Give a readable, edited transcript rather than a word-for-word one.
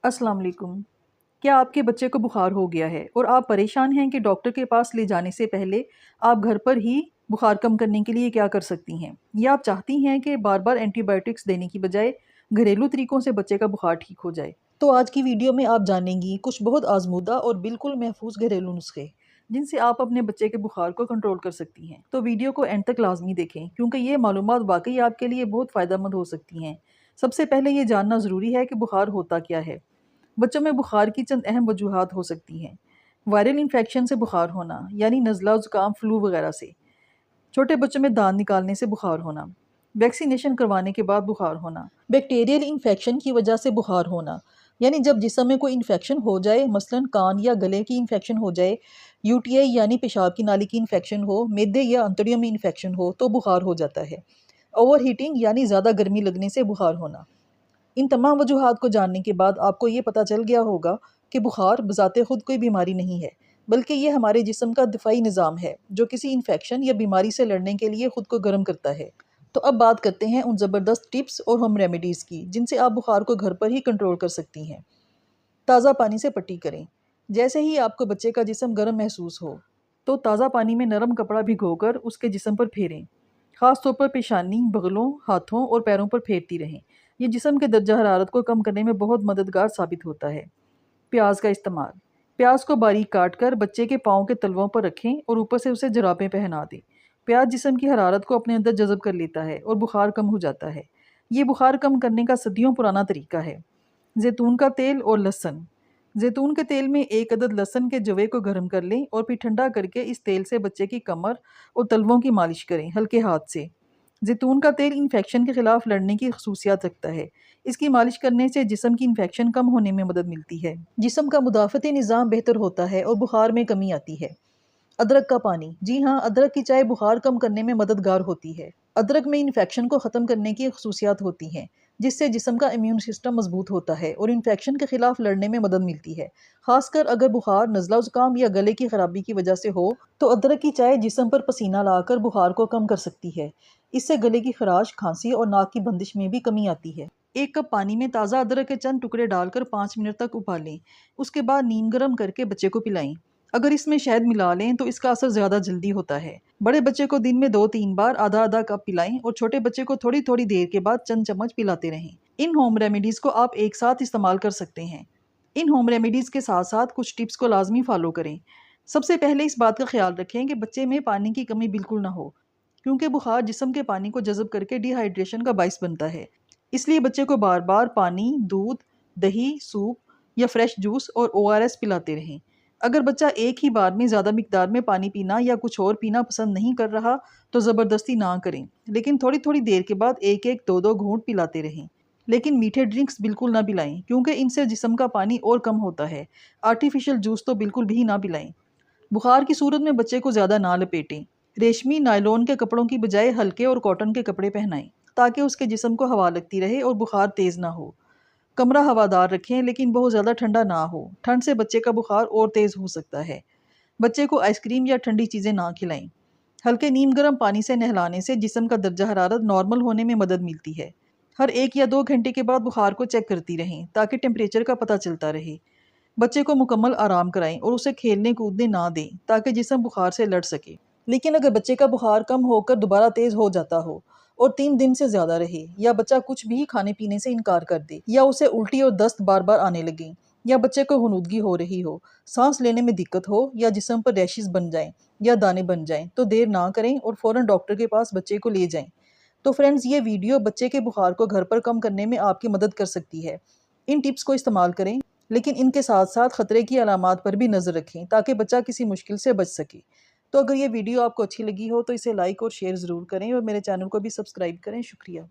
अस्सलाम वालेकुम। क्या आपके बच्चे को बुखार हो गया है और आप परेशान हैं कि डॉक्टर के पास ले जाने से पहले आप घर पर ही बुखार कम करने के लिए क्या कर सकती हैं? या आप चाहती हैं कि बार-बार एंटीबायोटिक्स देने की बजाय घरेलू तरीकों से बच्चे का बुखार ठीक हो जाए? तो आज की वीडियो में आप जानेंगी कुछ बहुत आजमूदा और बिल्कुल महफूज घरेलू नुस्खे जिनसे आप अपने बच्चे के बुखार को कंट्रोल कर सकती हैं। तो वीडियो को एंड तक लाजमी देखें क्योंकि ये मालूमात वाकई आपके लिए बहुत फ़ायदेमंद हो सकती हैं। सबसे पहले ये जानना ज़रूरी है कि बुखार होता क्या है। बच्चों में बुखार की चंद अहम वजूहात हो सकती हैं। वायरल इन्फेक्शन से बुखार होना, यानी नज़ला, ज़ुकाम, फ्लू वगैरह से। छोटे बच्चों में दांत निकालने से बुखार होना। वैक्सीनेशन करवाने के बाद बुखार होना। बैक्टीरियल इन्फेक्शन की वजह से बुखार होना, यानी जब जिस्म में कोई इन्फेक्शन हो जाए, मसलन कान या गले की इन्फेक्शन हो जाए, यूटीआई यानी पेशाब की नाली की इन्फेक्शन हो, मैदे या अंतड़ियों में इन्फेक्शन हो तो बुखार हो जाता है। ओवर हीटिंग यानी ज़्यादा गर्मी लगने से बुखार होना। इन तमाम वजूहात को जानने के बाद आपको ये पता चल गया होगा कि बुखार बज़ाते खुद कोई बीमारी नहीं है, बल्कि ये हमारे जिस्म का दिफाई निज़ाम है जो किसी इन्फेक्शन या बीमारी से लड़ने के लिए खुद को गर्म करता है। तो अब बात करते हैं उन ज़बरदस्त टिप्स और होम रेमेडीज़ की जिनसे आप बुखार को घर पर ही कंट्रोल कर सकती हैं। ताज़ा पानी से पट्टी करें। जैसे ही आपको बच्चे का जिस्म गर्म महसूस हो तो ताज़ा पानी में नरम कपड़ा भिगोकर उसके जिस्म पर फेरें। ख़ास तौर पर पेशानी, बगलों, हाथों और पैरों पर फेरती रहें। ये जिस्म के दर्जा हरारत को कम करने में बहुत मददगार साबित होता है। प्याज का इस्तेमाल। प्याज को बारीक काट कर बच्चे के पाँव के तलवों पर रखें और ऊपर से उसे जुराबें पहना दें। प्याज जिस्म की हरारत को अपने अंदर जज़ब कर लेता है और बुखार कम हो जाता है। ये बुखार कम करने का सदियों पुराना तरीका है। जैतून का तेल और लहसुन। जैतून के तेल में एक अदद लहसुन के जवे को गर्म कर लें और फिर ठंडा करके इस तेल से बच्चे की कमर और तलवों की मालिश करें हल्के हाथ से। जैतून का तेल इन्फेक्शन के खिलाफ लड़ने की खसूसियात रखता है। इसकी मालिश करने से जिस्म की इन्फेक्शन कम होने में मदद मिलती है। जिस्म का मुदाफ़ती निज़ाम बेहतर होता है और बुखार में कमी आती है। अदरक का पानी। जी हाँ, अदरक की चाय बुखार कम करने में मददगार होती है। अदरक में इन्फेक्शन को ख़त्म करने की खसूसियात होती हैं, जिससे जिस्म का इम्यून सिस्टम मजबूत होता है और इन्फेक्शन के खिलाफ लड़ने में मदद मिलती है। खासकर अगर बुखार, नज़ला, ज़ुकाम या गले की खराबी की वजह से हो, तो अदरक की चाय जिस्म पर पसीना लाकर बुखार को कम कर सकती है। इससे गले की खराश, खांसी और नाक की बंदिश में भी कमी आती है। 1 कप पानी में ताज़ा अदरक के चंद टुकड़े डालकर 5 मिनट तक उबालें। उसके बाद नीम गर्म करके बच्चे को पिलाएं। अगर इसमें शहद मिला लें तो इसका असर ज़्यादा जल्दी होता है। बड़े बच्चे को दिन में 2-3 बार आधा आधा कप पिलाएं और छोटे बच्चे को थोड़ी थोड़ी देर के बाद चंद चम्मच पिलाते रहें। इन होम रेमेडीज़ को आप एक साथ इस्तेमाल कर सकते हैं। इन होम रेमेडीज़ के साथ साथ कुछ टिप्स को लाजमी फॉलो करें। सबसे पहले इस बात का ख्याल रखें कि बच्चे में पानी की कमी बिल्कुल ना हो, क्योंकि बुखार जिस्म के पानी को जज़ब करके डिहाइड्रेशन का बाइस बनता है। इसलिए बच्चे को बार बार पानी, दूध, दही, सूप या फ्रेश जूस और ओआरएस पिलाते रहें। अगर बच्चा एक ही बार में ज़्यादा मिकदार में पानी पीना या कुछ और पीना पसंद नहीं कर रहा तो ज़बरदस्ती ना करें, लेकिन थोड़ी थोड़ी देर के बाद एक एक दो दो घूंट पिलाते रहें। लेकिन मीठे ड्रिंक्स बिल्कुल ना पिलाएं क्योंकि इनसे जिस्म का पानी और कम होता है। आर्टिफिशियल जूस तो बिल्कुल भी ना पिलाएं। बुखार की सूरत में बच्चे को ज़्यादा ना लपेटें। रेशमी, नायलॉन के कपड़ों की बजाय हल्के और कॉटन के कपड़े पहनाएं ताकि उसके जिस्म को हवा लगती रहे और बुखार तेज़ ना हो। कमरा हवादार रखें लेकिन बहुत ज़्यादा ठंडा ना हो। ठंड से बच्चे का बुखार और तेज़ हो सकता है। बच्चे को आइसक्रीम या ठंडी चीज़ें ना खिलाएं। हल्के नीम गर्म पानी से नहलाने से जिस्म का दर्जा हरारत नॉर्मल होने में मदद मिलती है। हर 1 या 2 घंटे के बाद बुखार को चेक करती रहें ताकि टेम्परेचर का पता चलता रहे। बच्चे को मुकम्मल आराम कराएं और उसे खेलने कूदने ना दें ताकि जिस्म बुखार से लड़ सके। लेकिन अगर बच्चे का बुखार कम होकर दोबारा तेज़ हो जाता हो और 3 दिन से ज़्यादा रहे, या बच्चा कुछ भी खाने पीने से इनकार कर दे, या उसे उल्टी और दस्त बार बार आने लगे, या बच्चे को हुनूदगी हो रही हो, सांस लेने में दिक्कत हो, या जिस्म पर रैशेस बन जाएं या दाने बन जाएं, तो देर ना करें और फ़ौरन डॉक्टर के पास बच्चे को ले जाएं। तो फ्रेंड्स, ये वीडियो बच्चे के बुखार को घर पर कम करने में आपकी मदद कर सकती है। इन टिप्स को इस्तेमाल करें, लेकिन इनके साथ साथ ख़तरे की अलामात पर भी नज़र रखें ताकि बच्चा किसी मुश्किल से बच सके। तो अगर ये वीडियो आपको अच्छी लगी हो तो इसे लाइक और शेयर ज़रूर करें और मेरे चैनल को भी सब्सक्राइब करें। शुक्रिया।